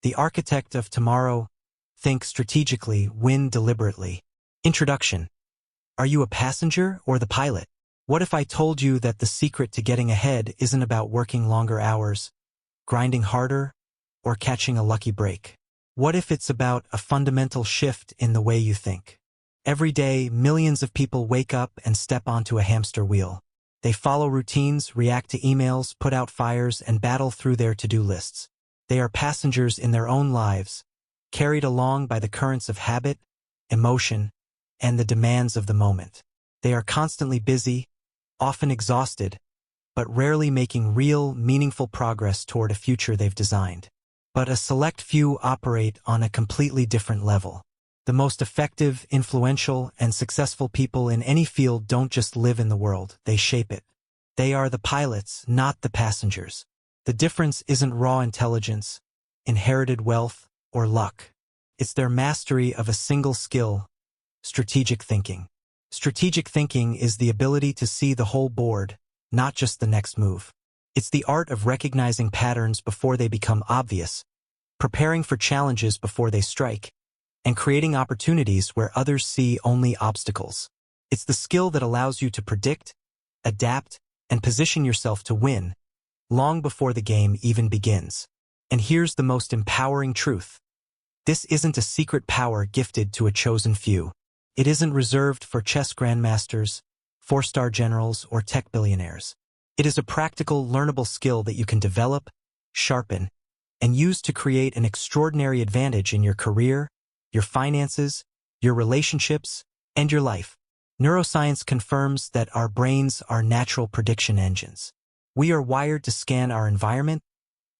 The architect of tomorrow. Think strategically, win deliberately. Introduction. Are you a passenger or the pilot? What if I told you that the secret to getting ahead isn't about working longer hours, grinding harder, or catching a lucky break? What if it's about a fundamental shift in the way you think? Every day, millions of people wake up and step onto a hamster wheel. They follow routines, react to emails, put out fires, and battle through their to-do lists. They are passengers in their own lives, carried along by the currents of habit, emotion, and the demands of the moment. They are constantly busy, often exhausted, but rarely making real, meaningful progress toward a future they've designed. But a select few operate on a completely different level. The most effective, influential, and successful people in any field don't just live in the world, they shape it. They are the pilots, not the passengers. The difference isn't raw intelligence, inherited wealth, or luck. It's their mastery of a single skill: strategic thinking. Strategic thinking is the ability to see the whole board, not just the next move. It's the art of recognizing patterns before they become obvious, preparing for challenges before they strike, and creating opportunities where others see only obstacles. It's the skill that allows you to predict, adapt, and position yourself to win, long before the game even begins. And here's the most empowering truth. This isn't a secret power gifted to a chosen few. It isn't reserved for chess grandmasters, four-star generals, or tech billionaires. It is a practical, learnable skill that you can develop, sharpen, and use to create an extraordinary advantage in your career, your finances, your relationships, and your life. Neuroscience confirms that our brains are natural prediction engines. We are wired to scan our environment,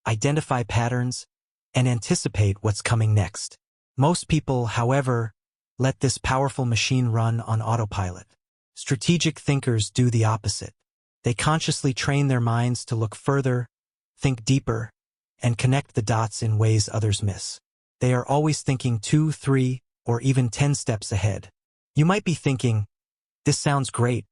identify patterns, and anticipate what's coming next. Most people, however, let this powerful machine run on autopilot. Strategic thinkers do the opposite. They consciously train their minds to look further, think deeper, and connect the dots in ways others miss. They are always thinking 2, 3, or even 10 steps ahead. You might be thinking, this sounds great,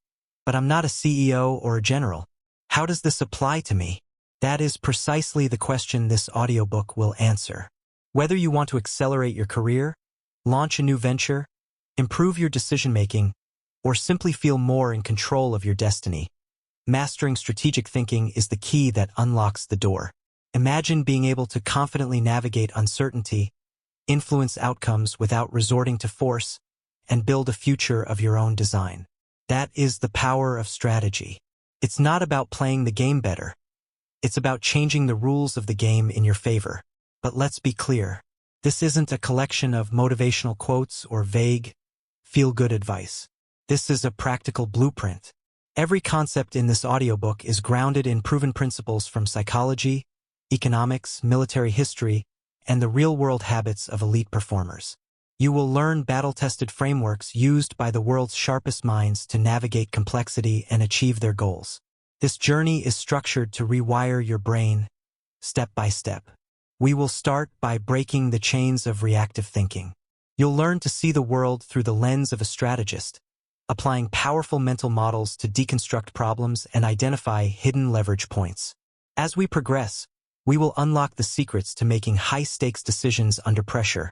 but I'm not a CEO or a general. How does this apply to me? That is precisely the question this audiobook will answer. Whether you want to accelerate your career, launch a new venture, improve your decision-making, or simply feel more in control of your destiny, mastering strategic thinking is the key that unlocks the door. Imagine being able to confidently navigate uncertainty, influence outcomes without resorting to force, and build a future of your own design. That is the power of strategy. It's not about playing the game better. It's about changing the rules of the game in your favor. But let's be clear. This isn't a collection of motivational quotes or vague, feel-good advice. This is a practical blueprint. Every concept in this audiobook is grounded in proven principles from psychology, economics, military history, and the real-world habits of elite performers. You will learn battle-tested frameworks used by the world's sharpest minds to navigate complexity and achieve their goals. This journey is structured to rewire your brain, step by step. We will start by breaking the chains of reactive thinking. You'll learn to see the world through the lens of a strategist, applying powerful mental models to deconstruct problems and identify hidden leverage points. As we progress, we will unlock the secrets to making high-stakes decisions under pressure,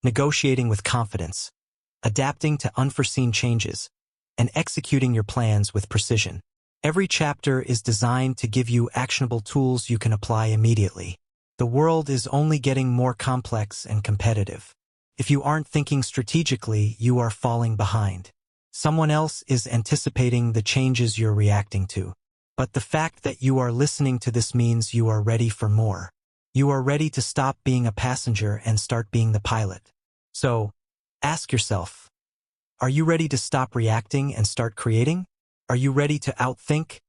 negotiating with confidence, adapting to unforeseen changes, and executing your plans with precision. Every chapter is designed to give you actionable tools you can apply immediately. The world is only getting more complex and competitive. If you aren't thinking strategically, you are falling behind. Someone else is anticipating the changes you're reacting to. But the fact that you are listening to this means you are ready for more. You are ready to stop being a passenger and start being the pilot. So, ask yourself, are you ready to stop reacting and start creating? Are you ready to outthink,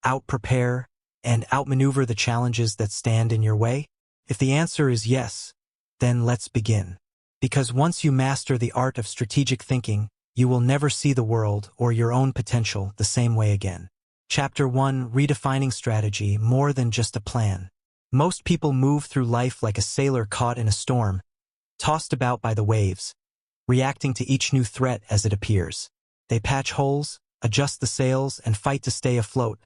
outprepare, and outmaneuver the challenges that stand in your way? If the answer is yes, then let's begin. Because once you master the art of strategic thinking, you will never see the world or your own potential the same way again. Chapter 1: Redefining Strategy, More Than Just a Plan. Most people move through life like a sailor caught in a storm, tossed about by the waves, reacting to each new threat as it appears. They patch holes, adjust the sails, and fight to stay afloat,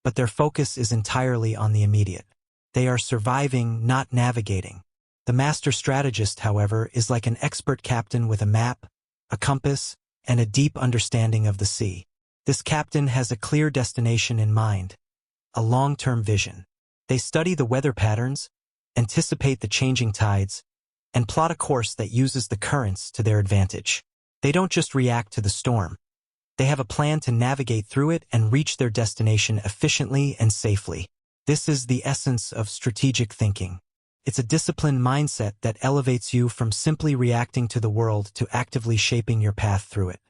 but their focus is entirely on the immediate. They are surviving, not navigating. The master strategist, however, is like an expert captain with a map, a compass, and a deep understanding of the sea. This captain has a clear destination in mind, a long-term vision. They study the weather patterns, anticipate the changing tides, and plot a course that uses the currents to their advantage. They don't just react to the storm. They have a plan to navigate through it and reach their destination efficiently and safely. This is the essence of strategic thinking. It's a disciplined mindset that elevates you from simply reacting to the world to actively shaping your path through it.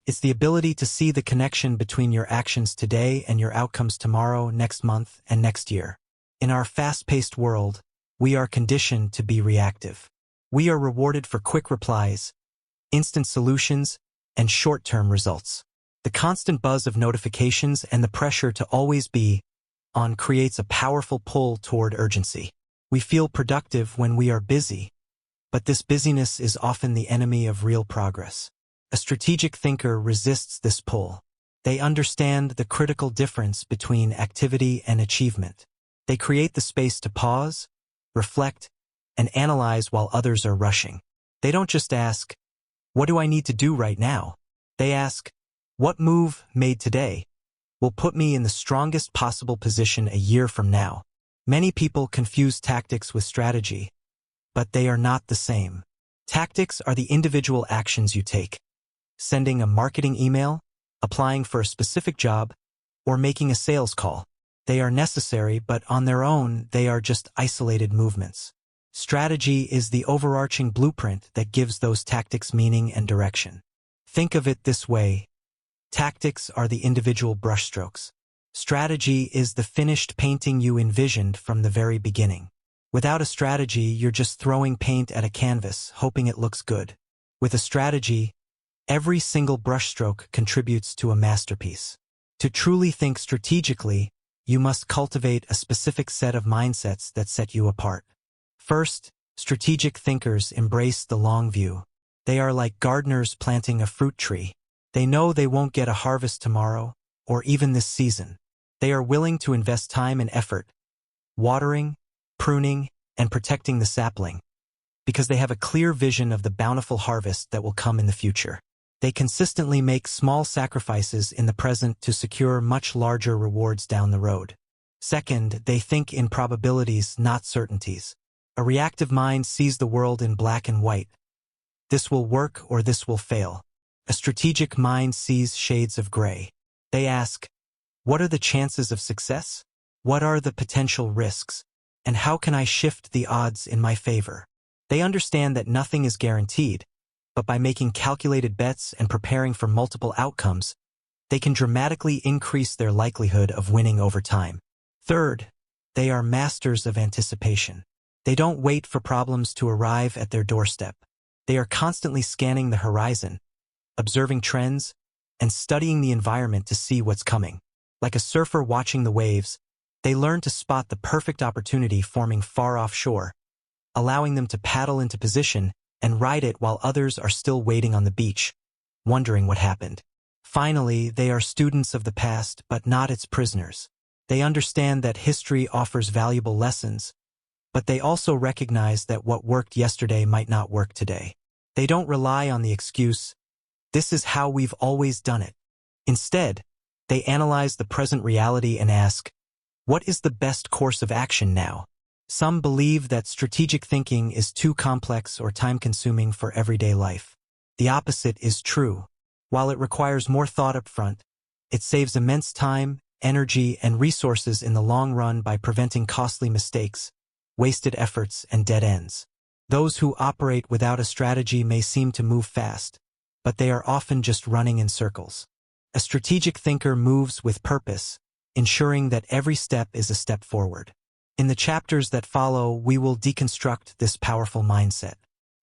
It's the ability to see the connection between your actions today and your outcomes tomorrow, next month, and next year. In our fast-paced world, we are conditioned to be reactive. We are rewarded for quick replies, instant solutions, and short-term results. The constant buzz of notifications and the pressure to always be on creates a powerful pull toward urgency. We feel productive when we are busy, but this busyness is often the enemy of real progress. A strategic thinker resists this pull. They understand the critical difference between activity and achievement. They create the space to pause, reflect, and analyze while others are rushing. They don't just ask, "What do I need to do right now?" They ask, "What move made today will put me in the strongest possible position a year from now?" Many people confuse tactics with strategy, but they are not the same. Tactics are the individual actions you take. Sending a marketing email, applying for a specific job, or making a sales call. They are necessary, but on their own, they are just isolated movements. Strategy is the overarching blueprint that gives those tactics meaning and direction. Think of it this way. Tactics are the individual brushstrokes. Strategy is the finished painting you envisioned from the very beginning. Without a strategy, you're just throwing paint at a canvas, hoping it looks good. With a strategy, every single brushstroke contributes to a masterpiece. To truly think strategically, you must cultivate a specific set of mindsets that set you apart. First, strategic thinkers embrace the long view. They are like gardeners planting a fruit tree. They know they won't get a harvest tomorrow, or even this season. They are willing to invest time and effort, watering, pruning, and protecting the sapling, because they have a clear vision of the bountiful harvest that will come in the future. They consistently make small sacrifices in the present to secure much larger rewards down the road. Second, they think in probabilities, not certainties. A reactive mind sees the world in black and white. This will work or this will fail. A strategic mind sees shades of gray. They ask, what are the chances of success? What are the potential risks? And how can I shift the odds in my favor? They understand that nothing is guaranteed, but by making calculated bets and preparing for multiple outcomes, they can dramatically increase their likelihood of winning over time. Third, they are masters of anticipation. They don't wait for problems to arrive at their doorstep. They are constantly scanning the horizon, observing trends, and studying the environment to see what's coming. Like a surfer watching the waves, they learn to spot the perfect opportunity forming far offshore, allowing them to paddle into position and ride it while others are still waiting on the beach, wondering what happened. Finally, they are students of the past, but not its prisoners. They understand that history offers valuable lessons, but they also recognize that what worked yesterday might not work today. They don't rely on the excuse, "This is how we've always done it." Instead, they analyze the present reality and ask, what is the best course of action now? Some believe that strategic thinking is too complex or time-consuming for everyday life. The opposite is true. While it requires more thought up front, it saves immense time, energy, and resources in the long run by preventing costly mistakes, wasted efforts, and dead ends. Those who operate without a strategy may seem to move fast, but they are often just running in circles. A strategic thinker moves with purpose, ensuring that every step is a step forward. In the chapters that follow, we will deconstruct this powerful mindset.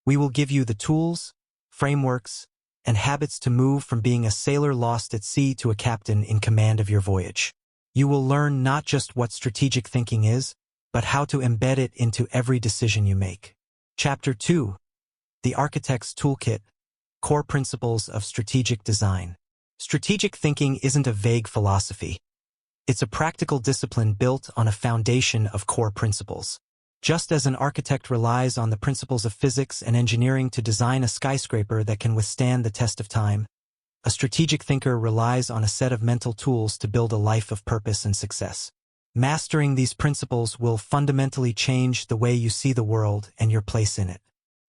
We will give you the tools, frameworks, and habits to move from being a sailor lost at sea to a captain in command of your voyage. You will learn not just what strategic thinking is, but how to embed it into every decision you make. Chapter 2. The Architect's Toolkit, Core Principles of Strategic Design. Strategic thinking isn't a vague philosophy. It's a practical discipline built on a foundation of core principles. Just as an architect relies on the principles of physics and engineering to design a skyscraper that can withstand the test of time, a strategic thinker relies on a set of mental tools to build a life of purpose and success. Mastering these principles will fundamentally change the way you see the world and your place in it.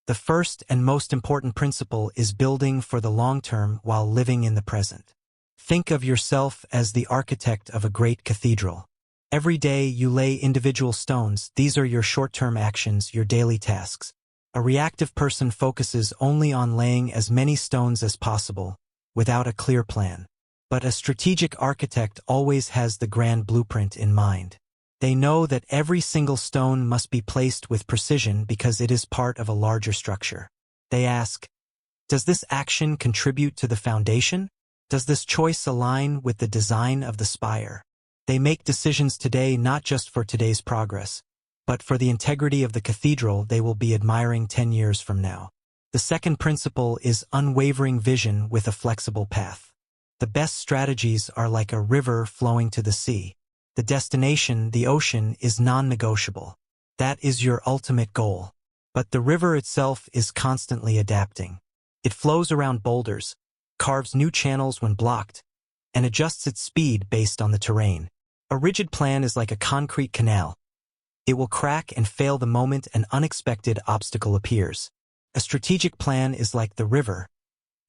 The first and most important principle is building for the long term while living in the present. Think of yourself as the architect of a great cathedral. Every day you lay individual stones. These are your short-term actions, your daily tasks. A reactive person focuses only on laying as many stones as possible, without a clear plan. But a strategic architect always has the grand blueprint in mind. They know that every single stone must be placed with precision because it is part of a larger structure. They ask, does this action contribute to the foundation? Does this choice align with the design of the spire? They make decisions today not just for today's progress, but for the integrity of the cathedral they will be admiring 10 years from now. The second principle is unwavering vision with a flexible path. The best strategies are like a river flowing to the sea. The destination, the ocean, is non-negotiable. That is your ultimate goal. But the river itself is constantly adapting. It flows around boulders, carves new channels when blocked, and adjusts its speed based on the terrain. A rigid plan is like a concrete canal. It will crack and fail the moment an unexpected obstacle appears. A strategic plan is like the river,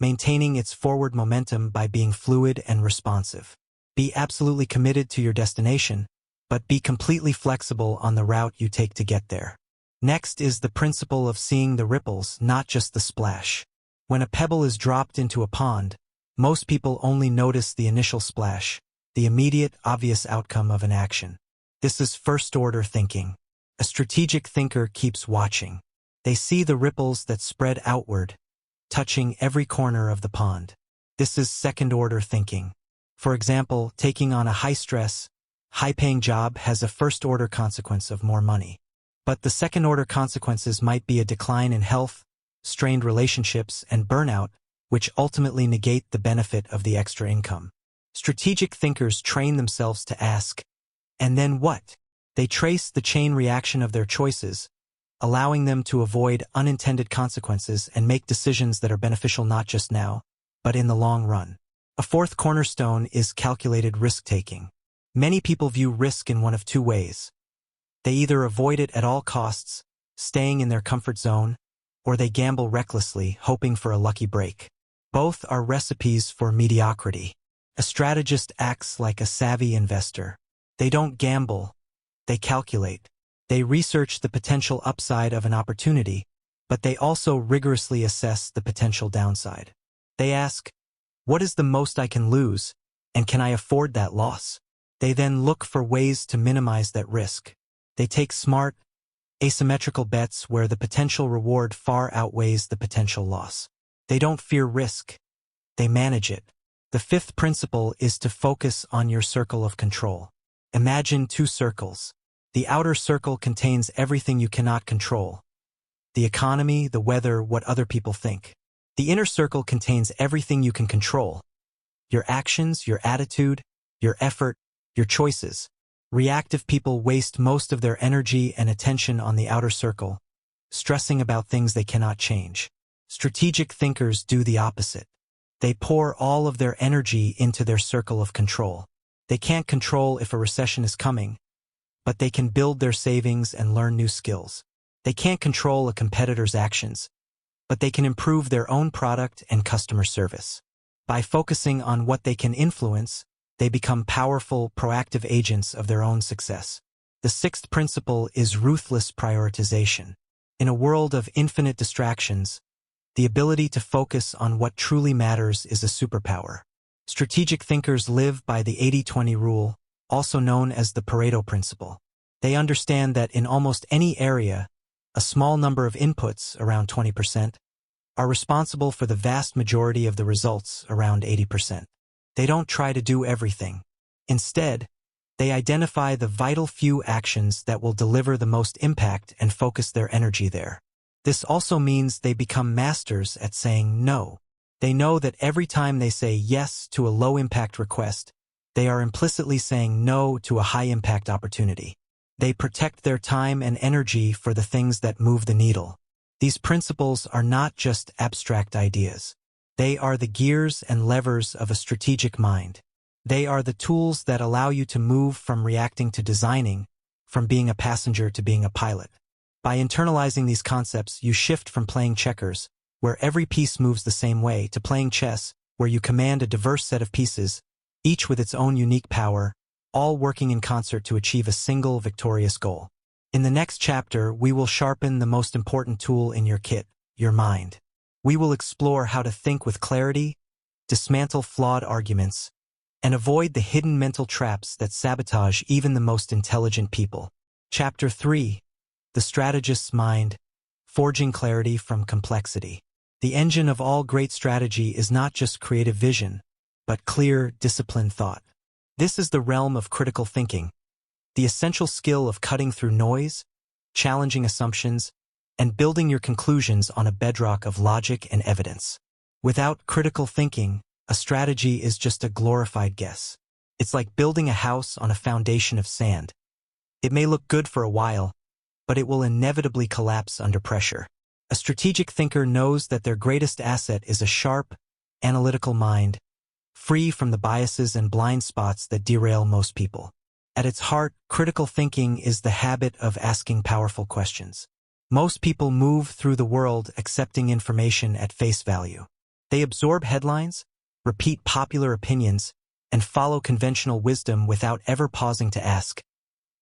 maintaining its forward momentum by being fluid and responsive. Be absolutely committed to your destination, but be completely flexible on the route you take to get there. Next is the principle of seeing the ripples, not just the splash. When a pebble is dropped into a pond, most people only notice the initial splash, the immediate, obvious outcome of an action. This is first-order thinking. A strategic thinker keeps watching. They see the ripples that spread outward, touching every corner of the pond. This is second-order thinking. For example, taking on a high-stress, high-paying job has a first-order consequence of more money. But the second-order consequences might be a decline in health, strained relationships, and burnout, which ultimately negate the benefit of the extra income. Strategic thinkers train themselves to ask, and then what? They trace the chain reaction of their choices, allowing them to avoid unintended consequences and make decisions that are beneficial not just now, but in the long run. A fourth cornerstone is calculated risk-taking. Many people view risk in one of two ways. They either avoid it at all costs, staying in their comfort zone, or they gamble recklessly, hoping for a lucky break. Both are recipes for mediocrity. A strategist acts like a savvy investor. They don't gamble, they calculate. They research the potential upside of an opportunity, but they also rigorously assess the potential downside. They ask, what is the most I can lose, and can I afford that loss? They then look for ways to minimize that risk. They take smart, asymmetrical bets where the potential reward far outweighs the potential loss. They don't fear risk, they manage it. The fifth principle is to focus on your circle of control. Imagine two circles. The outer circle contains everything you cannot control: the economy, the weather, what other people think. The inner circle contains everything you can control: your actions, your attitude, your effort, your choices. Reactive people waste most of their energy and attention on the outer circle, stressing about things they cannot change. Strategic thinkers do the opposite. They pour all of their energy into their circle of control. They can't control if a recession is coming, but they can build their savings and learn new skills. They can't control a competitor's actions, but they can improve their own product and customer service. By focusing on what they can influence, they become powerful, proactive agents of their own success. The sixth principle is ruthless prioritization. In a world of infinite distractions, the ability to focus on what truly matters is a superpower. Strategic thinkers live by the 80-20 rule, also known as the Pareto principle. They understand that in almost any area, a small number of inputs, around 20%, are responsible for the vast majority of the results, around 80%. They don't try to do everything. Instead, they identify the vital few actions that will deliver the most impact and focus their energy there. This also means they become masters at saying no. They know that every time they say yes to a low-impact request, they are implicitly saying no to a high-impact opportunity. They protect their time and energy for the things that move the needle. These principles are not just abstract ideas. They are the gears and levers of a strategic mind. They are the tools that allow you to move from reacting to designing, from being a passenger to being a pilot. By internalizing these concepts, you shift from playing checkers, where every piece moves the same way, to playing chess, where you command a diverse set of pieces, each with its own unique power, all working in concert to achieve a single victorious goal. In the next chapter, we will sharpen the most important tool in your kit, your mind. We will explore how to think with clarity, dismantle flawed arguments, and avoid the hidden mental traps that sabotage even the most intelligent people. Chapter 3. The Strategist's Mind, Forging Clarity from Complexity. The engine of all great strategy is not just creative vision, but clear, disciplined thought. This is the realm of critical thinking, the essential skill of cutting through noise, challenging assumptions, and building your conclusions on a bedrock of logic and evidence. Without critical thinking, a strategy is just a glorified guess. It's like building a house on a foundation of sand. It may look good for a while, but it will inevitably collapse under pressure. A strategic thinker knows that their greatest asset is a sharp, analytical mind, free from the biases and blind spots that derail most people. At its heart, critical thinking is the habit of asking powerful questions. Most people move through the world accepting information at face value. They absorb headlines, repeat popular opinions, and follow conventional wisdom without ever pausing to ask,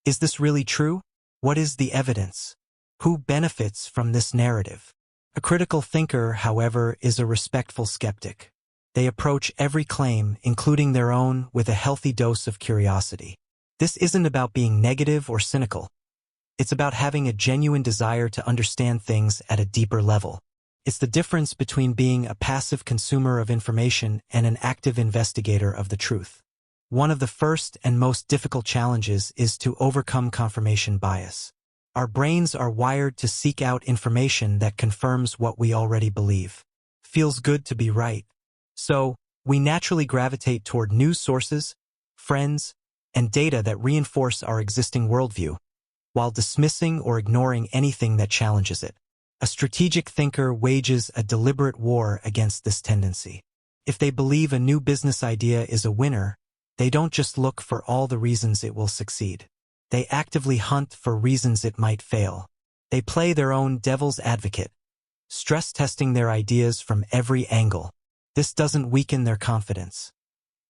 is this really true? What is the evidence? Who benefits from this narrative? A critical thinker, however, is a respectful skeptic. They approach every claim, including their own, with a healthy dose of curiosity. This isn't about being negative or cynical. It's about having a genuine desire to understand things at a deeper level. It's the difference between being a passive consumer of information and an active investigator of the truth. One of the first and most difficult challenges is to overcome confirmation bias. Our brains are wired to seek out information that confirms what we already believe. Feels good to be right. So, we naturally gravitate toward news sources, friends, and data that reinforce our existing worldview, while dismissing or ignoring anything that challenges it. A strategic thinker wages a deliberate war against this tendency. If they believe a new business idea is a winner, they don't just look for all the reasons it will succeed. They actively hunt for reasons it might fail. They play their own devil's advocate, stress testing their ideas from every angle. This doesn't weaken their confidence.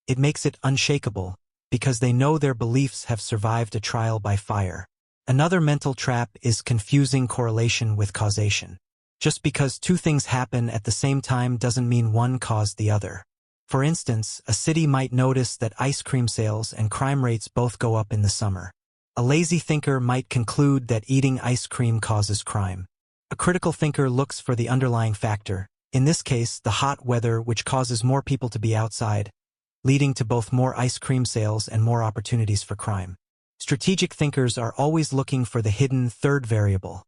It makes it unshakable, because they know their beliefs have survived a trial by fire. Another mental trap is confusing correlation with causation. Just because two things happen at the same time doesn't mean one caused the other. For instance, a city might notice that ice cream sales and crime rates both go up in the summer. A lazy thinker might conclude that eating ice cream causes crime. A critical thinker looks for the underlying factor, in this case, the hot weather, which causes more people to be outside, leading to both more ice cream sales and more opportunities for crime. Strategic thinkers are always looking for the hidden third variable,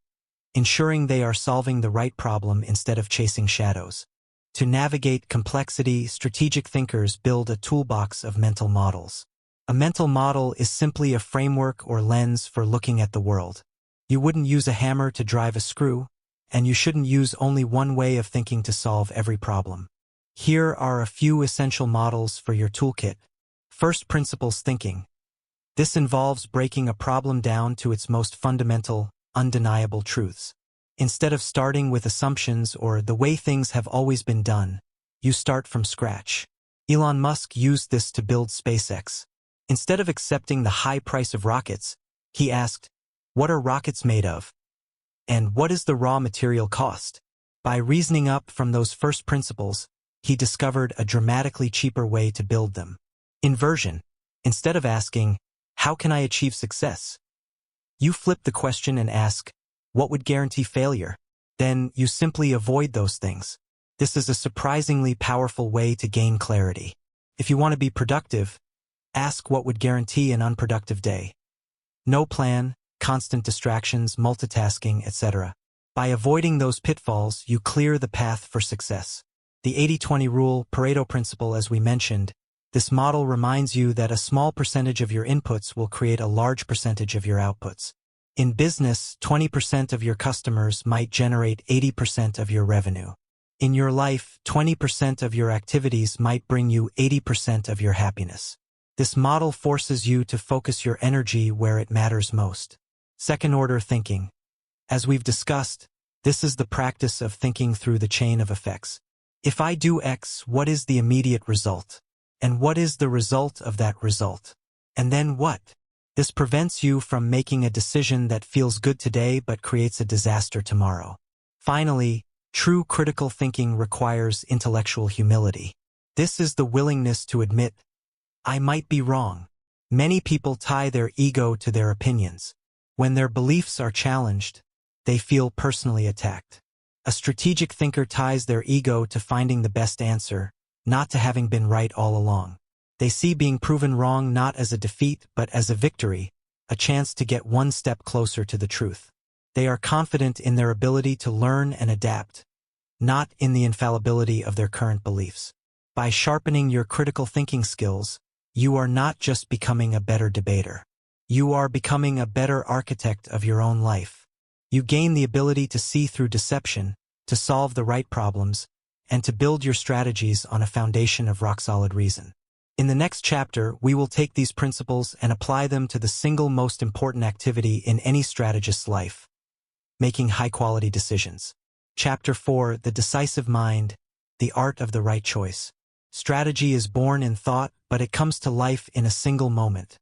ensuring they are solving the right problem instead of chasing shadows. To navigate complexity, strategic thinkers build a toolbox of mental models. A mental model is simply a framework or lens for looking at the world. You wouldn't use a hammer to drive a screw, and you shouldn't use only one way of thinking to solve every problem. Here are a few essential models for your toolkit. First principles thinking. This involves breaking a problem down to its most fundamental, undeniable truths. Instead of starting with assumptions or the way things have always been done, you start from scratch. Elon Musk used this to build SpaceX. Instead of accepting the high price of rockets, he asked, what are rockets made of? And what is the raw material cost? By reasoning up from those first principles, he discovered a dramatically cheaper way to build them. Inversion. Instead of asking, how can I achieve success? You flip the question and ask, what would guarantee failure? Then you simply avoid those things. This is a surprisingly powerful way to gain clarity. If you want to be productive, ask what would guarantee an unproductive day. No plan, constant distractions, multitasking, etc. By avoiding those pitfalls, you clear the path for success. The 80-20 rule, Pareto principle, as we mentioned, This model reminds you that a small percentage of your inputs will create a large percentage of your outputs. In business, 20% of your customers might generate 80% of your revenue. In your life, 20% of your activities might bring you 80% of your happiness. This model forces you to focus your energy where it matters most. Second-order thinking. As we've discussed, this is the practice of thinking through the chain of effects. If I do X, what is the immediate result? And what is the result of that result? And then what? This prevents you from making a decision that feels good today but creates a disaster tomorrow. Finally, true critical thinking requires intellectual humility. This is the willingness to admit, I might be wrong. Many people tie their ego to their opinions. When their beliefs are challenged, they feel personally attacked. A strategic thinker ties their ego to finding the best answer, not to having been right all along. They see being proven wrong not as a defeat but as a victory, a chance to get one step closer to the truth. They are confident in their ability to learn and adapt, not in the infallibility of their current beliefs. By sharpening your critical thinking skills, you are not just becoming a better debater. You are becoming a better architect of your own life. You gain the ability to see through deception, to solve the right problems, and to build your strategies on a foundation of rock-solid reason. In the next chapter, we will take these principles and apply them to the single most important activity in any strategist's life: making high-quality decisions. Chapter 4, The Decisive Mind, the Art of the Right Choice. Strategy is born in thought, but it comes to life in a single moment: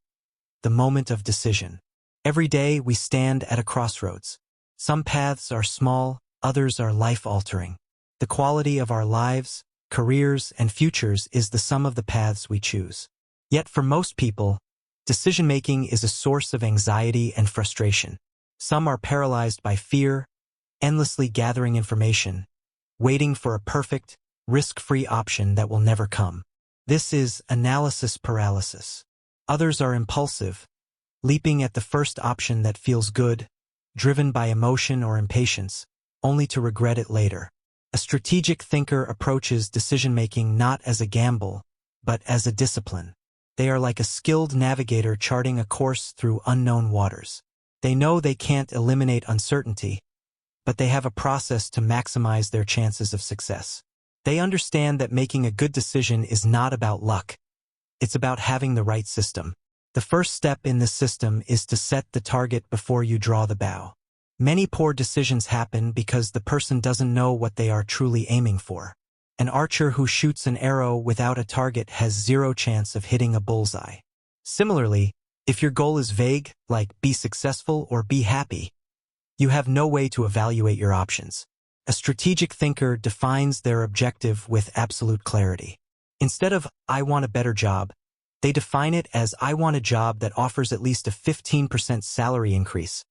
the moment of decision. Every day, we stand at a crossroads. Some paths are small, others are life-altering. The quality of our lives, careers, and futures is the sum of the paths we choose. Yet for most people, decision-making is a source of anxiety and frustration. Some are paralyzed by fear, endlessly gathering information, waiting for a perfect, risk-free option that will never come. This is analysis paralysis. Others are impulsive, leaping at the first option that feels good, driven by emotion or impatience, only to regret it later. A strategic thinker approaches decision-making not as a gamble, but as a discipline. They are like a skilled navigator charting a course through unknown waters. They know they can't eliminate uncertainty, but they have a process to maximize their chances of success. They understand that making a good decision is not about luck. It's about having the right system. The first step in this system is to set the target before you draw the bow. Many poor decisions happen because the person doesn't know what they are truly aiming for. An archer who shoots an arrow without a target has zero chance of hitting a bullseye. Similarly, if your goal is vague, like be successful or be happy, you have no way to evaluate your options. A strategic thinker defines their objective with absolute clarity. Instead of, I want a better job, they define it as, I want a job that offers at least a 15% salary increase,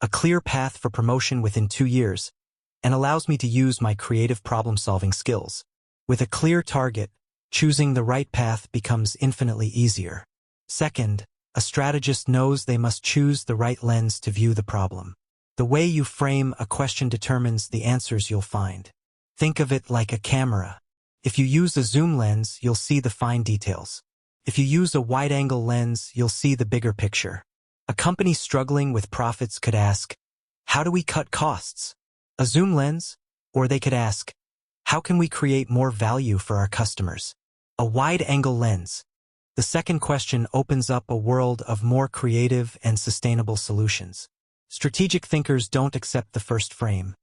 a clear path for promotion within 2 years, and allows me to use my creative problem-solving skills. With a clear target, choosing the right path becomes infinitely easier. Second, a strategist knows they must choose the right lens to view the problem. The way you frame a question determines the answers you'll find. Think of it like a camera. If you use a zoom lens, you'll see the fine details. If you use a wide-angle lens, you'll see the bigger picture. A company struggling with profits could ask, how do we cut costs? A zoom lens? Or they could ask, how can we create more value for our customers? A wide-angle lens. The second question opens up a world of more creative and sustainable solutions. Strategic thinkers don't accept the first frame.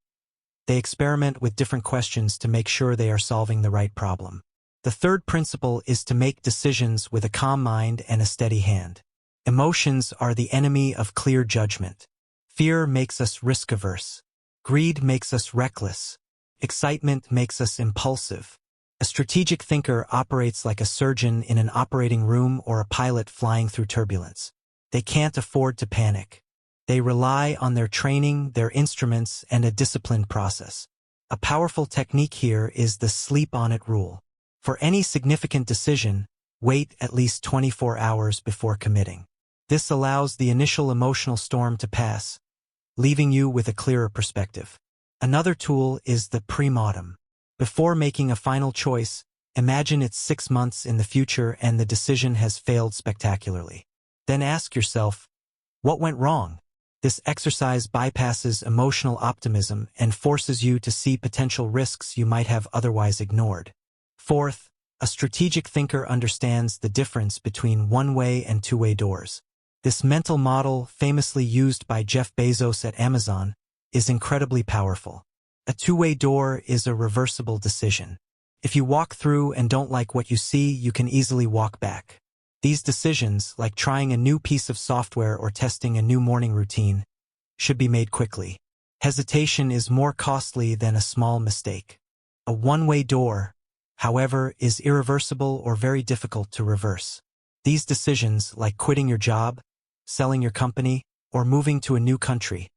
They experiment with different questions to make sure they are solving the right problem. The third principle is to make decisions with a calm mind and a steady hand. Emotions are the enemy of clear judgment. Fear makes us risk-averse. Greed makes us reckless. Excitement makes us impulsive. A strategic thinker operates like a surgeon in an operating room or a pilot flying through turbulence. They can't afford to panic. They rely on their training, their instruments, and a disciplined process. A powerful technique here is the sleep-on-it rule. For any significant decision, wait at least 24 hours before committing. This allows the initial emotional storm to pass, leaving you with a clearer perspective. Another tool is the pre-mortem. Before making a final choice, Imagine it's 6 months in the future and the decision has failed spectacularly. Then ask yourself, what went wrong? This exercise bypasses emotional optimism and forces you to see potential risks you might have otherwise ignored. Fourth, a strategic thinker understands the difference between one-way and two-way doors. This mental model, famously used by Jeff Bezos at Amazon, is incredibly powerful. A two-way door is a reversible decision. If you walk through and don't like what you see, you can easily walk back. These decisions, like trying a new piece of software or testing a new morning routine, should be made quickly. Hesitation is more costly than a small mistake. A one-way door, however, is irreversible or very difficult to reverse. These decisions, like quitting your job, selling your company, or moving to a new country,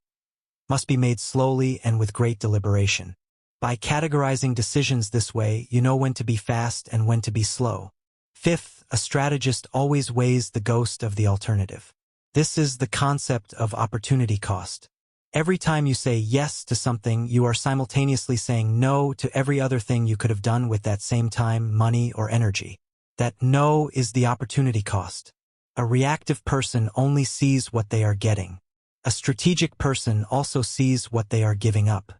must be made slowly and with great deliberation. By categorizing decisions this way, you know when to be fast and when to be slow. Fifth, a strategist always weighs the ghost of the alternative. This is the concept of opportunity cost. Every time you say yes to something, you are simultaneously saying no to every other thing you could have done with that same time, money, or energy. That no is the opportunity cost. A reactive person only sees what they are getting. A strategic person also sees what they are giving up.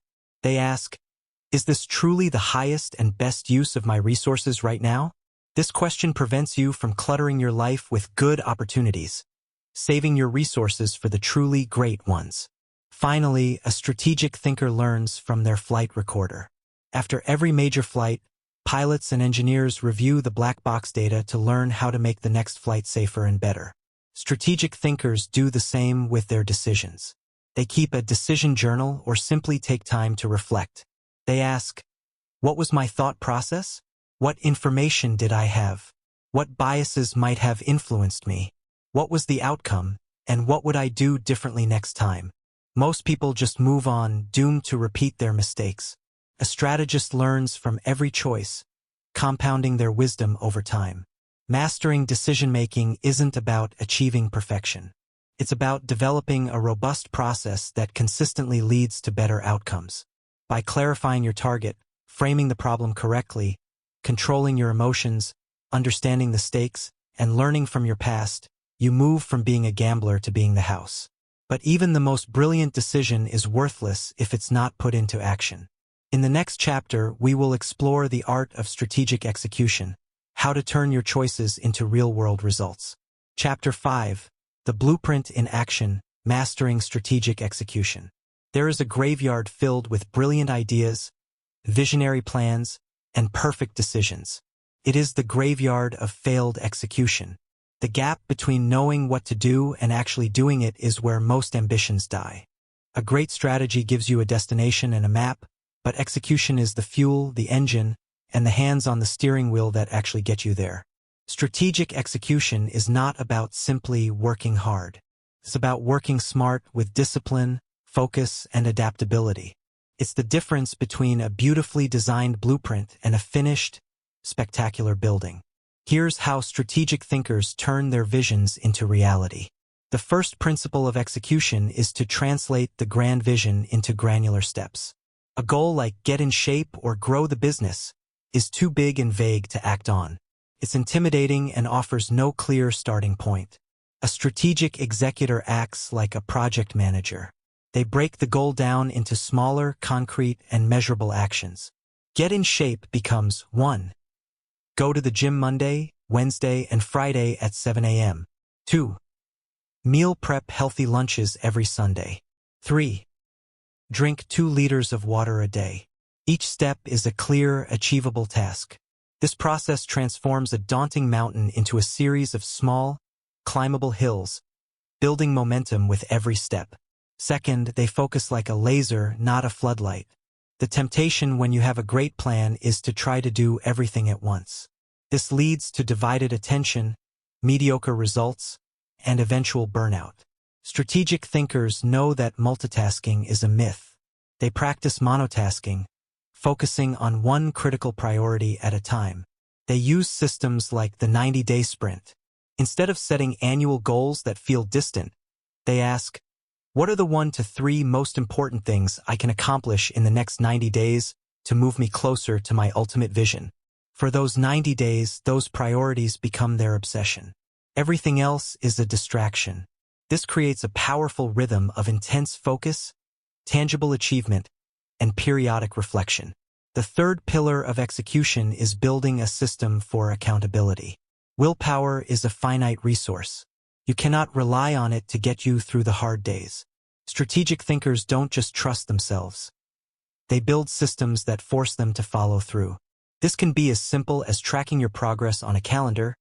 They ask, is this truly the highest and best use of my resources right now? This question prevents you from cluttering your life with good opportunities, saving your resources for the truly great ones. Finally, a strategic thinker learns from their flight recorder. After every major flight, pilots and engineers review the black box data to learn how to make the next flight safer and better. Strategic thinkers do the same with their decisions. They keep a decision journal or simply take time to reflect. They ask, what was my thought process? What information did I have? What biases might have influenced me? What was the outcome? And what would I do differently next time? Most people just move on, doomed to repeat their mistakes. A strategist learns from every choice, compounding their wisdom over time. Mastering decision-making isn't about achieving perfection. It's about developing a robust process that consistently leads to better outcomes. By clarifying your target, framing the problem correctly, controlling your emotions, understanding the stakes, and learning from your past, you move from being a gambler to being the house. But even the most brilliant decision is worthless if it's not put into action. In the next chapter, we will explore the art of strategic execution, how to turn your choices into real-world results. Chapter 5, The Blueprint in Action, Mastering Strategic Execution. There is a graveyard filled with brilliant ideas, visionary plans, and perfect decisions. It is the graveyard of failed execution. The gap between knowing what to do and actually doing it is where most ambitions die. A great strategy gives you a destination and a map, but execution is the fuel, the engine, and the hands on the steering wheel that actually get you there. Strategic execution is not about simply working hard. It's about working smart with discipline, focus, and adaptability. It's the difference between a beautifully designed blueprint and a finished, spectacular building. Here's how strategic thinkers turn their visions into reality. The first principle of execution is to translate the grand vision into granular steps. A goal like get in shape or grow the business is too big and vague to act on. It's intimidating and offers no clear starting point. A strategic executor acts like a project manager. They break the goal down into smaller, concrete, and measurable actions. Get in shape becomes 1. Go to the gym Monday, Wednesday, and Friday at 7 a.m. 2. Meal prep healthy lunches every Sunday. 3. Drink 2 liters of water a day. Each step is a clear, achievable task. This process transforms a daunting mountain into a series of small, climbable hills, building momentum with every step. Second, they focus like a laser, not a floodlight. The temptation when you have a great plan is to try to do everything at once. This leads to divided attention, mediocre results, and eventual burnout. Strategic thinkers know that multitasking is a myth. They practice monotasking, focusing on one critical priority at a time. They use systems like the 90-day sprint. Instead of setting annual goals that feel distant, they ask, what are the 1 to 3 most important things I can accomplish in the next 90 days to move me closer to my ultimate vision? For those 90 days, those priorities become their obsession. Everything else is a distraction. This creates a powerful rhythm of intense focus, tangible achievement, and periodic reflection. The third pillar of execution is building a system for accountability. Willpower is a finite resource. You cannot rely on it to get you through the hard days. Strategic thinkers don't just trust themselves. They build systems that force them to follow through. This can be as simple as tracking your progress on a calendar,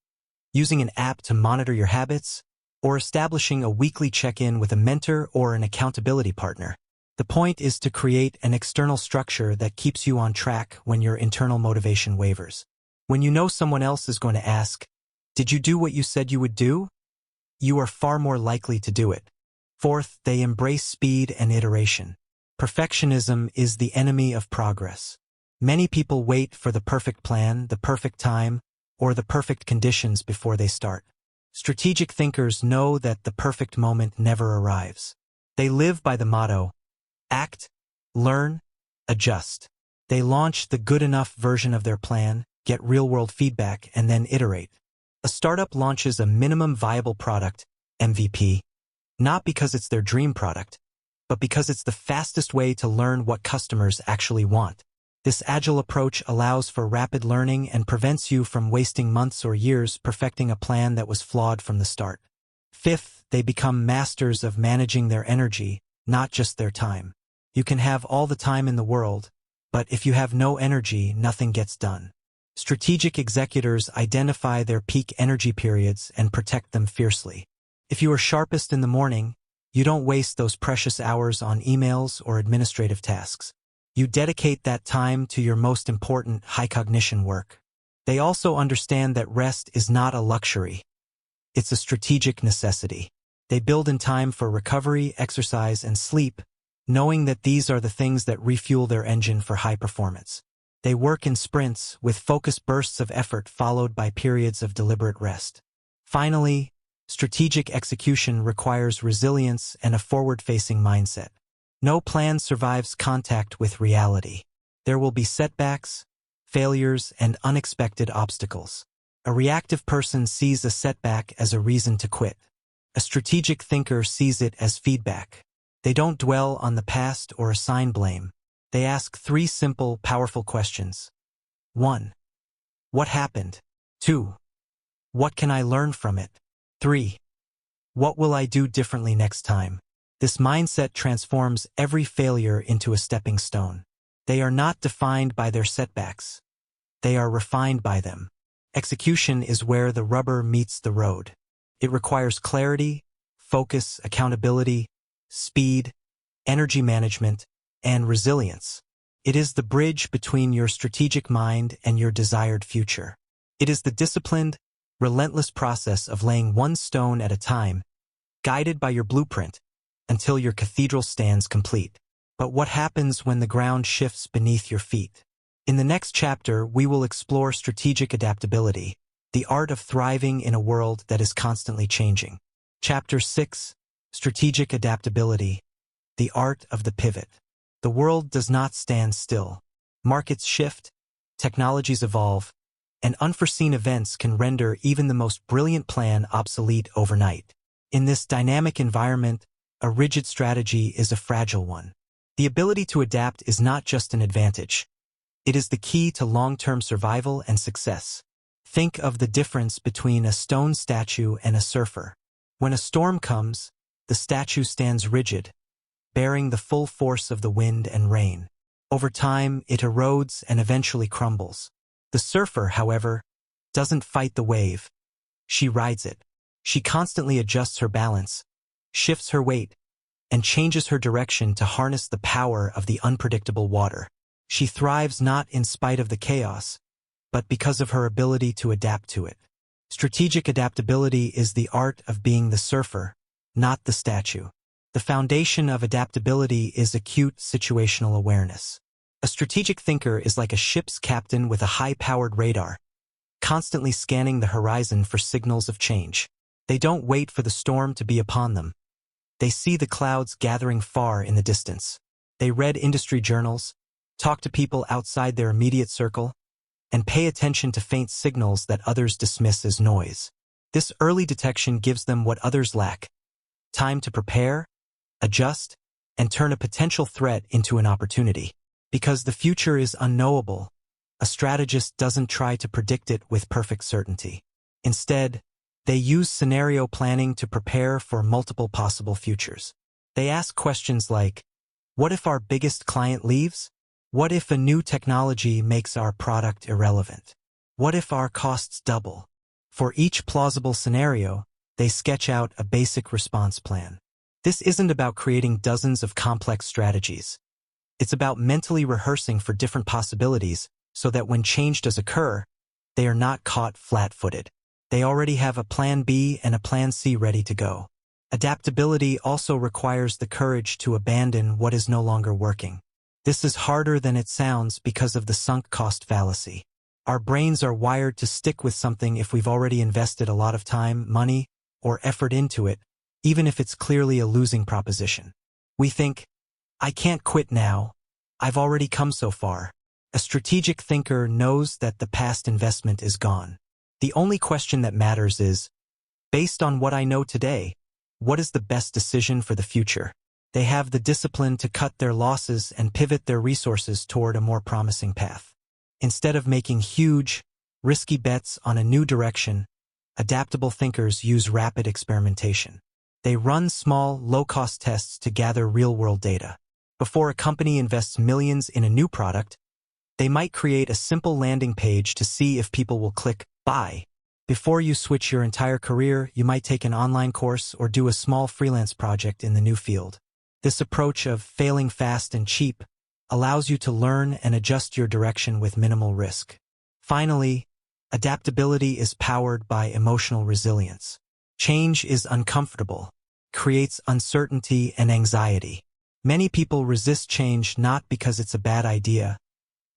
using an app to monitor your habits, or establishing a weekly check-in with a mentor or an accountability partner. The point is to create an external structure that keeps you on track when your internal motivation wavers. When you know someone else is going to ask, "Did you do what you said you would do?" you are far more likely to do it. Fourth, they embrace speed and iteration. Perfectionism is the enemy of progress. Many people wait for the perfect plan, the perfect time, or the perfect conditions before they start. Strategic thinkers know that the perfect moment never arrives. They live by the motto, act, learn, adjust. They launch the good enough version of their plan, get real-world feedback, and then iterate. A startup launches a minimum viable product, MVP, not because it's their dream product, but because it's the fastest way to learn what customers actually want. This agile approach allows for rapid learning and prevents you from wasting months or years perfecting a plan that was flawed from the start. Fifth, they become masters of managing their energy, not just their time. You can have all the time in the world, but if you have no energy, nothing gets done. Strategic executors identify their peak energy periods and protect them fiercely. If you are sharpest in the morning, you don't waste those precious hours on emails or administrative tasks. You dedicate that time to your most important high-cognition work. They also understand that rest is not a luxury. It's a strategic necessity. They build in time for recovery, exercise, and sleep, knowing that these are the things that refuel their engine for high performance. They work in sprints, with focused bursts of effort followed by periods of deliberate rest. Finally, strategic execution requires resilience and a forward-facing mindset. No plan survives contact with reality. There will be setbacks, failures, and unexpected obstacles. A reactive person sees a setback as a reason to quit. A strategic thinker sees it as feedback. They don't dwell on the past or assign blame. They ask three simple, powerful questions. 1. What happened? 2. What can I learn from it? 3. What will I do differently next time? This mindset transforms every failure into a stepping stone. They are not defined by their setbacks. They are refined by them. Execution is where the rubber meets the road. It requires clarity, focus, accountability, speed, energy management, and resilience. It is the bridge between your strategic mind and your desired future. It is the disciplined, relentless process of laying one stone at a time, guided by your blueprint, until your cathedral stands complete. But what happens when the ground shifts beneath your feet? In the next chapter, we will explore strategic adaptability, the art of thriving in a world that is constantly changing. Chapter 6, Strategic Adaptability, the art of the pivot. The world does not stand still. Markets shift, technologies evolve, and unforeseen events can render even the most brilliant plan obsolete overnight. In this dynamic environment, a rigid strategy is a fragile one. The ability to adapt is not just an advantage. It is the key to long-term survival and success. Think of the difference between a stone statue and a surfer. When a storm comes, the statue stands rigid, bearing the full force of the wind and rain. Over time, it erodes and eventually crumbles. The surfer, however, doesn't fight the wave. She rides it. She constantly adjusts her balance, shifts her weight, and changes her direction to harness the power of the unpredictable water. She thrives not in spite of the chaos, but because of her ability to adapt to it. Strategic adaptability is the art of being the surfer, not the statue. The foundation of adaptability is acute situational awareness. A strategic thinker is like a ship's captain with a high-powered radar, constantly scanning the horizon for signals of change. They don't wait for the storm to be upon them. They see the clouds gathering far in the distance. They read industry journals, talk to people outside their immediate circle, and pay attention to faint signals that others dismiss as noise. This early detection gives them what others lack: time to prepare, adjust, and turn a potential threat into an opportunity. Because the future is unknowable, a strategist doesn't try to predict it with perfect certainty. Instead, they use scenario planning to prepare for multiple possible futures. They ask questions like, what if our biggest client leaves? What if a new technology makes our product irrelevant? What if our costs double? For each plausible scenario, they sketch out a basic response plan. This isn't about creating dozens of complex strategies. It's about mentally rehearsing for different possibilities so that when change does occur, they are not caught flat-footed. They already have a plan B and a plan C ready to go. Adaptability also requires the courage to abandon what is no longer working. This is harder than it sounds because of the sunk cost fallacy. Our brains are wired to stick with something if we've already invested a lot of time, money, or effort into it, even if it's clearly a losing proposition. We think, I can't quit now. I've already come so far. A strategic thinker knows that the past investment is gone. The only question that matters is, based on what I know today, what is the best decision for the future? They have the discipline to cut their losses and pivot their resources toward a more promising path. Instead of making huge, risky bets on a new direction, adaptable thinkers use rapid experimentation. They run small, low-cost tests to gather real-world data. Before a company invests millions in a new product, they might create a simple landing page to see if people will click buy. Before you switch your entire career, you might take an online course or do a small freelance project in the new field. This approach of failing fast and cheap allows you to learn and adjust your direction with minimal risk. Finally, adaptability is powered by emotional resilience. Change is uncomfortable, creates uncertainty and anxiety. Many people resist change not because it's a bad idea,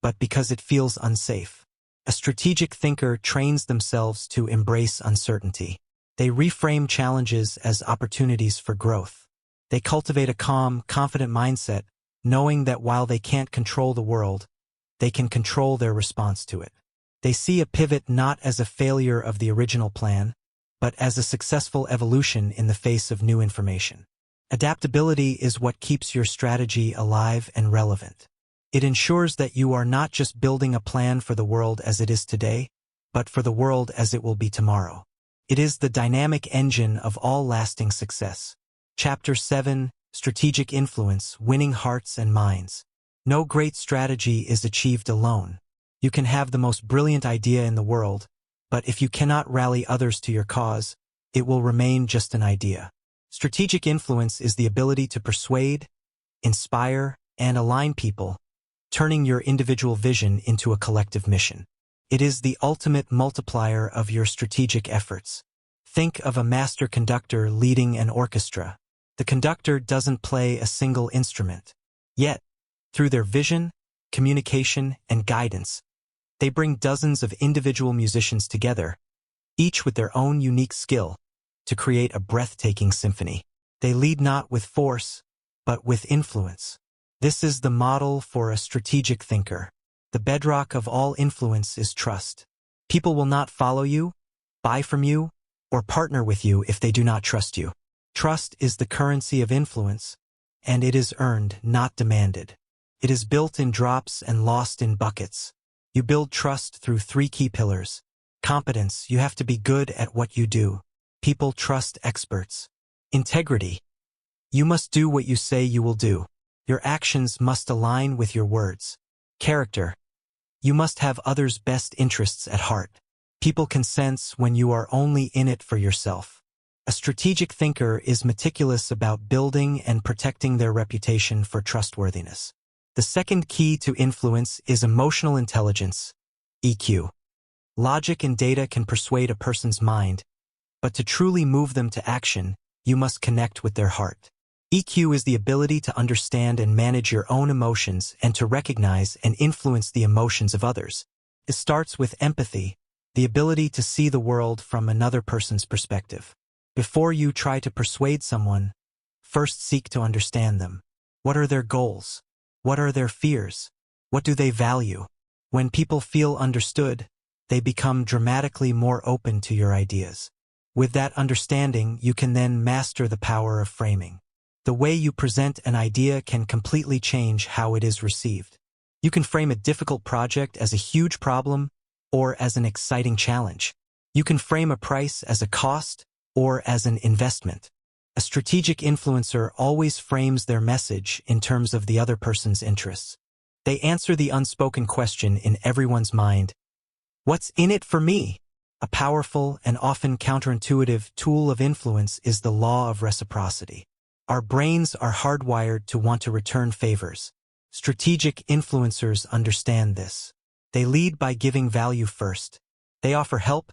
but because it feels unsafe. A strategic thinker trains themselves to embrace uncertainty. They reframe challenges as opportunities for growth. They cultivate a calm, confident mindset, knowing that while they can't control the world, they can control their response to it. They see a pivot not as a failure of the original plan, but as a successful evolution in the face of new information. Adaptability is what keeps your strategy alive and relevant. It ensures that you are not just building a plan for the world as it is today, but for the world as it will be tomorrow. It is the dynamic engine of all lasting success. Chapter 7: Strategic Influence, Winning Hearts and Minds. No great strategy is achieved alone. You can have the most brilliant idea in the world, but if you cannot rally others to your cause, it will remain just an idea. Strategic influence is the ability to persuade, inspire, and align people, turning your individual vision into a collective mission. It is the ultimate multiplier of your strategic efforts. Think of a master conductor leading an orchestra. The conductor doesn't play a single instrument. Yet, through their vision, communication, and guidance, they bring dozens of individual musicians together, each with their own unique skill, to create a breathtaking symphony. They lead not with force, but with influence. This is the model for a strategic thinker. The bedrock of all influence is trust. People will not follow you, buy from you, or partner with you if they do not trust you. Trust is the currency of influence, and it is earned, not demanded. It is built in drops and lost in buckets. You build trust through 3 key pillars. Competence: you have to be good at what you do. People trust experts. Integrity: you must do what you say you will do. Your actions must align with your words. Character: you must have others' best interests at heart. People can sense when you are only in it for yourself. A strategic thinker is meticulous about building and protecting their reputation for trustworthiness. The second key to influence is emotional intelligence, EQ. Logic and data can persuade a person's mind, but to truly move them to action, you must connect with their heart. EQ is the ability to understand and manage your own emotions and to recognize and influence the emotions of others. It starts with empathy, the ability to see the world from another person's perspective. Before you try to persuade someone, first seek to understand them. What are their goals? What are their fears? What do they value? When people feel understood, they become dramatically more open to your ideas. With that understanding, you can then master the power of framing. The way you present an idea can completely change how it is received. You can frame a difficult project as a huge problem or as an exciting challenge. You can frame a price as a cost or as an investment. A strategic influencer always frames their message in terms of the other person's interests. They answer the unspoken question in everyone's mind, "What's in it for me?" A powerful and often counterintuitive tool of influence is the law of reciprocity. Our brains are hardwired to want to return favors. Strategic influencers understand this. They lead by giving value first. They offer help,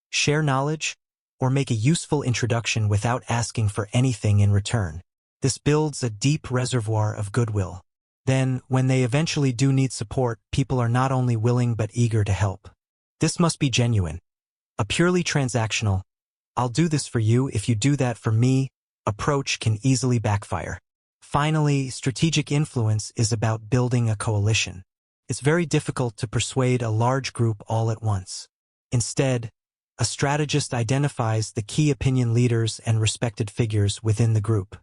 share knowledge, or make a useful introduction without asking for anything in return. This builds a deep reservoir of goodwill. Then, when they eventually do need support, people are not only willing but eager to help. This must be genuine. A purely transactional, "I'll do this for you if you do that for me," approach can easily backfire. Finally, strategic influence is about building a coalition. It's very difficult to persuade a large group all at once. Instead, a strategist identifies the key opinion leaders and respected figures within the group.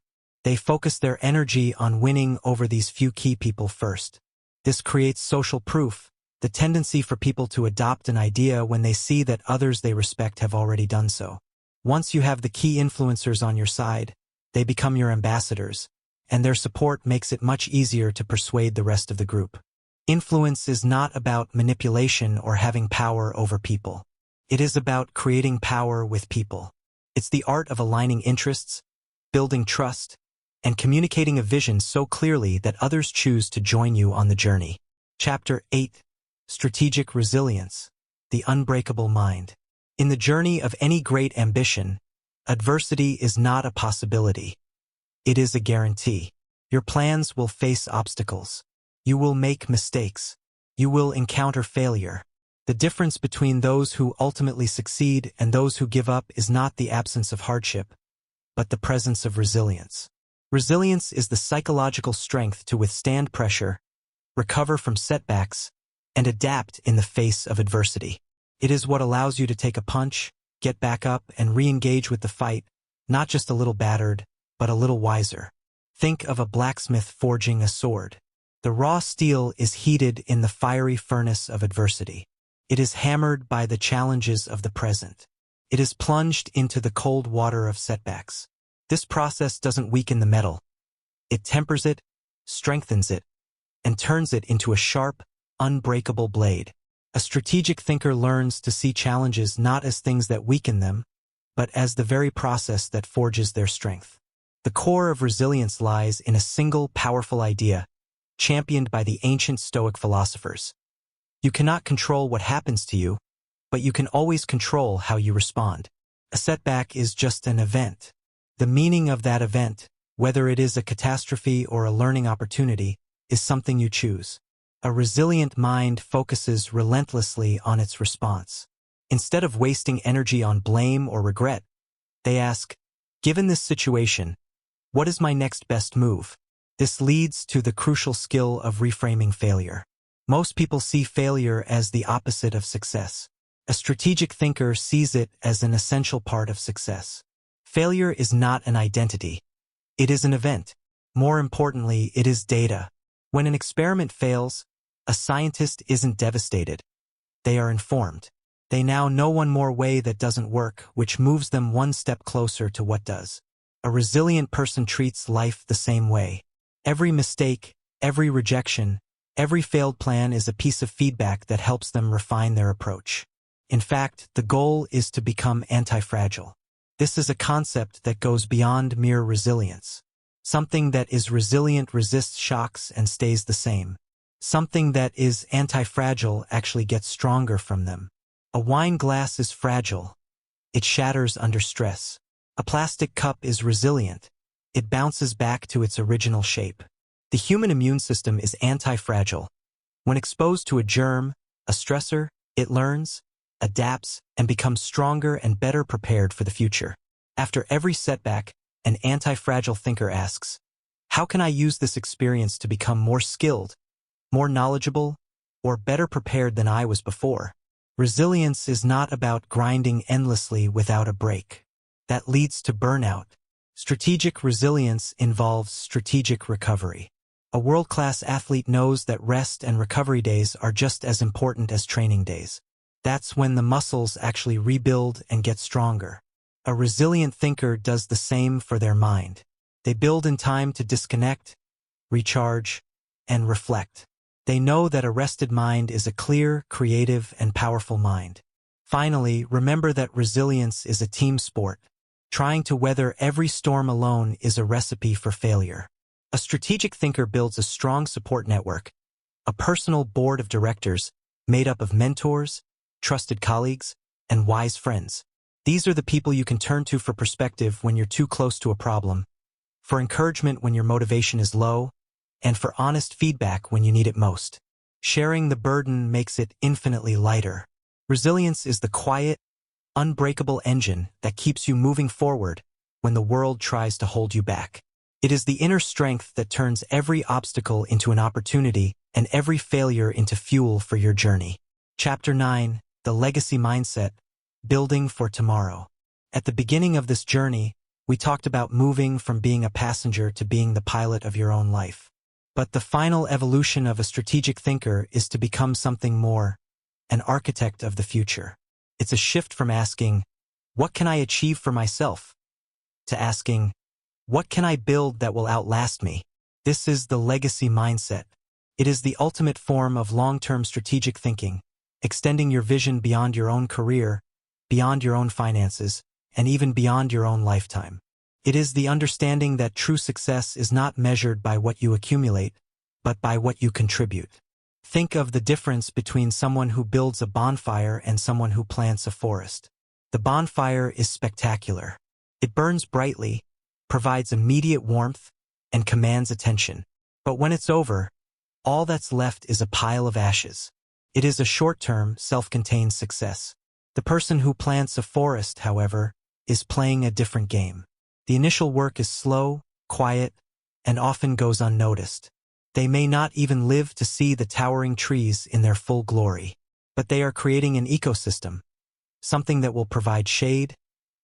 They focus their energy on winning over these few key people first. This creates social proof, the tendency for people to adopt an idea when they see that others they respect have already done so. Once you have the key influencers on your side, they become your ambassadors, and their support makes it much easier to persuade the rest of the group. Influence is not about manipulation or having power over people. It is about creating power with people. It's the art of aligning interests, building trust, and communicating a vision so clearly that others choose to join you on the journey. Chapter 8. Strategic Resilience, the Unbreakable Mind. In the journey of any great ambition, adversity is not a possibility. It is a guarantee. Your plans will face obstacles. You will make mistakes. You will encounter failure. The difference between those who ultimately succeed and those who give up is not the absence of hardship, but the presence of resilience. Resilience is the psychological strength to withstand pressure, recover from setbacks, and adapt in the face of adversity. It is what allows you to take a punch, get back up, and re-engage with the fight, not just a little battered, but a little wiser. Think of a blacksmith forging a sword. The raw steel is heated in the fiery furnace of adversity. It is hammered by the challenges of the present. It is plunged into the cold water of setbacks. This process doesn't weaken the metal. It tempers it, strengthens it, and turns it into a sharp, unbreakable blade. A strategic thinker learns to see challenges not as things that weaken them, but as the very process that forges their strength. The core of resilience lies in a single powerful idea, championed by the ancient Stoic philosophers. You cannot control what happens to you, but you can always control how you respond. A setback is just an event. The meaning of that event, whether it is a catastrophe or a learning opportunity, is something you choose. A resilient mind focuses relentlessly on its response. Instead of wasting energy on blame or regret, they ask, "Given this situation, what is my next best move?" This leads to the crucial skill of reframing failure. Most people see failure as the opposite of success. A strategic thinker sees it as an essential part of success. Failure is not an identity. It is an event. More importantly, it is data. When an experiment fails, a scientist isn't devastated. They are informed. They now know one more way that doesn't work, which moves them one step closer to what does. A resilient person treats life the same way. Every mistake, every rejection, every failed plan is a piece of feedback that helps them refine their approach. In fact, the goal is to become anti-fragile. This is a concept that goes beyond mere resilience. Something that is resilient resists shocks and stays the same. Something that is anti-fragile actually gets stronger from them. A wine glass is fragile. It shatters under stress. A plastic cup is resilient. It bounces back to its original shape. The human immune system is anti-fragile. When exposed to a germ, a stressor, it learns, adapts, and becomes stronger and better prepared for the future. After every setback, an anti-fragile thinker asks, "How can I use this experience to become more skilled, more knowledgeable, or better prepared than I was before. Resilience is not about grinding endlessly without a break. That leads to burnout. Strategic resilience involves strategic recovery. A world-class athlete knows that rest and recovery days are just as important as training days. That's when the muscles actually rebuild and get stronger. A resilient thinker does the same for their mind. They build in time to disconnect, recharge, and reflect. They know that a rested mind is a clear, creative, and powerful mind. Finally, remember that resilience is a team sport. Trying to weather every storm alone is a recipe for failure. A strategic thinker builds a strong support network, a personal board of directors made up of mentors, trusted colleagues, and wise friends. These are the people you can turn to for perspective when you're too close to a problem, for encouragement when your motivation is low, and for honest feedback when you need it most. Sharing the burden makes it infinitely lighter. Resilience is the quiet, unbreakable engine that keeps you moving forward when the world tries to hold you back. It is the inner strength that turns every obstacle into an opportunity and every failure into fuel for your journey. Chapter 9, The Legacy Mindset, Building for Tomorrow. At the beginning of this journey, we talked about moving from being a passenger to being the pilot of your own life. But the final evolution of a strategic thinker is to become something more, an architect of the future. It's a shift from asking, "What can I achieve for myself?" to asking, "What can I build that will outlast me?" This is the legacy mindset. It is the ultimate form of long-term strategic thinking, extending your vision beyond your own career, beyond your own finances, and even beyond your own lifetime. It is the understanding that true success is not measured by what you accumulate, but by what you contribute. Think of the difference between someone who builds a bonfire and someone who plants a forest. The bonfire is spectacular. It burns brightly, provides immediate warmth, and commands attention. But when it's over, all that's left is a pile of ashes. It is a short-term, self-contained success. The person who plants a forest, however, is playing a different game. The initial work is slow, quiet, and often goes unnoticed. They may not even live to see the towering trees in their full glory. But they are creating an ecosystem, something that will provide shade,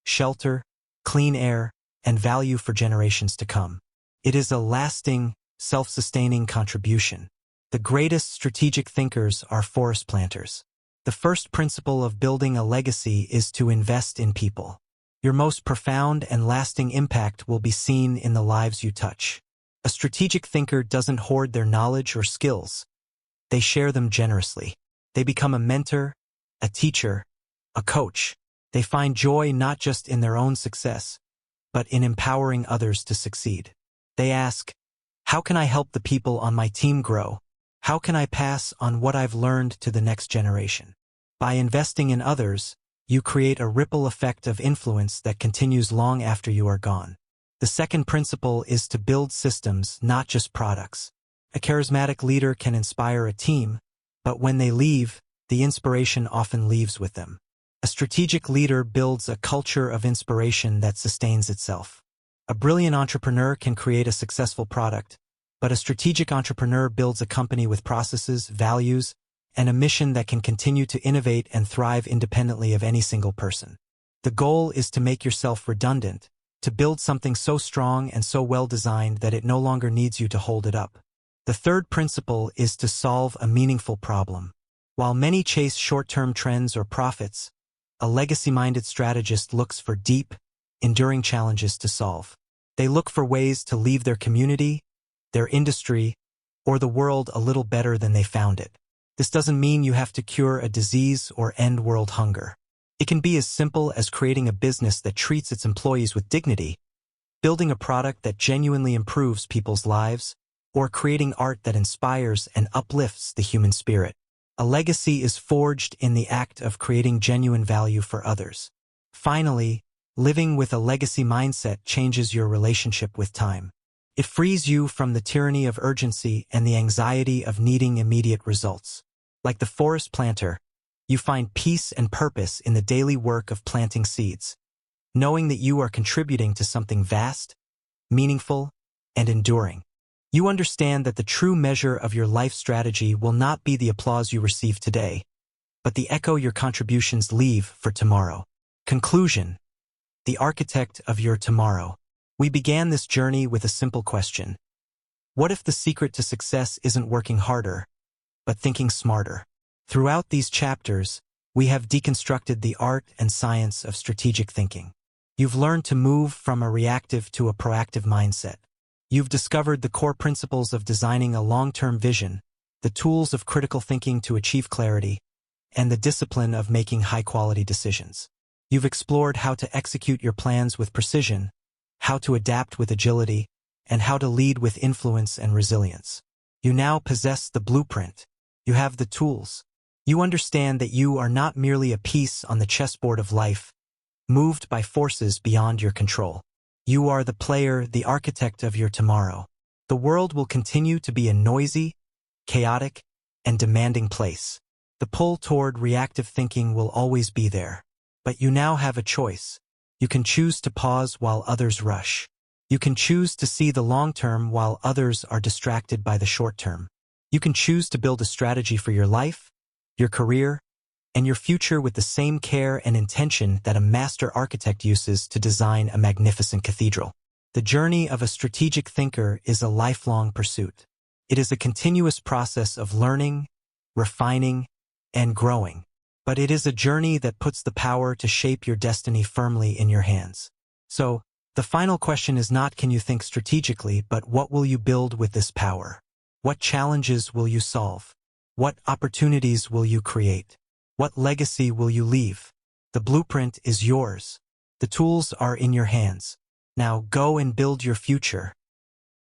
shelter, clean air, and value for generations to come. It is a lasting, self-sustaining contribution. The greatest strategic thinkers are forest planters. The first principle of building a legacy is to invest in people. Your most profound and lasting impact will be seen in the lives you touch. A strategic thinker doesn't hoard their knowledge or skills. They share them generously. They become a mentor, a teacher, a coach. They find joy not just in their own success, but in empowering others to succeed. They ask, "How can I help the people on my team grow? How can I pass on what I've learned to the next generation?" By investing in others, you create a ripple effect of influence that continues long after you are gone. The second principle is to build systems, not just products. A charismatic leader can inspire a team, but when they leave, the inspiration often leaves with them. A strategic leader builds a culture of inspiration that sustains itself. A brilliant entrepreneur can create a successful product, but a strategic entrepreneur builds a company with processes, values, and a mission that can continue to innovate and thrive independently of any single person. The goal is to make yourself redundant, to build something so strong and so well-designed that it no longer needs you to hold it up. The third principle is to solve a meaningful problem. While many chase short-term trends or profits, a legacy-minded strategist looks for deep, enduring challenges to solve. They look for ways to leave their community, their industry, or the world a little better than they found it. This doesn't mean you have to cure a disease or end world hunger. It can be as simple as creating a business that treats its employees with dignity, building a product that genuinely improves people's lives, or creating art that inspires and uplifts the human spirit. A legacy is forged in the act of creating genuine value for others. Finally, living with a legacy mindset changes your relationship with time. It frees you from the tyranny of urgency and the anxiety of needing immediate results. Like the forest planter, you find peace and purpose in the daily work of planting seeds, knowing that you are contributing to something vast, meaningful, and enduring. You understand that the true measure of your life strategy will not be the applause you receive today, but the echo your contributions leave for tomorrow. Conclusion: the architect of your tomorrow. We began this journey with a simple question. What if the secret to success isn't working harder, but thinking smarter? Throughout these chapters, we have deconstructed the art and science of strategic thinking. You've learned to move from a reactive to a proactive mindset. You've discovered the core principles of designing a long-term vision, the tools of critical thinking to achieve clarity, and the discipline of making high-quality decisions. You've explored how to execute your plans with precision, how to adapt with agility, and how to lead with influence and resilience. You now possess the blueprint. You have the tools. You understand that you are not merely a piece on the chessboard of life, moved by forces beyond your control. You are the player, the architect of your tomorrow. The world will continue to be a noisy, chaotic, and demanding place. The pull toward reactive thinking will always be there. But you now have a choice. You can choose to pause while others rush. You can choose to see the long term while others are distracted by the short term. You can choose to build a strategy for your life, your career, and your future with the same care and intention that a master architect uses to design a magnificent cathedral. The journey of a strategic thinker is a lifelong pursuit. It is a continuous process of learning, refining, and growing. But it is a journey that puts the power to shape your destiny firmly in your hands. So, the final question is not can you think strategically, but what will you build with this power? What challenges will you solve? What opportunities will you create? What legacy will you leave? The blueprint is yours. The tools are in your hands. Now go and build your future.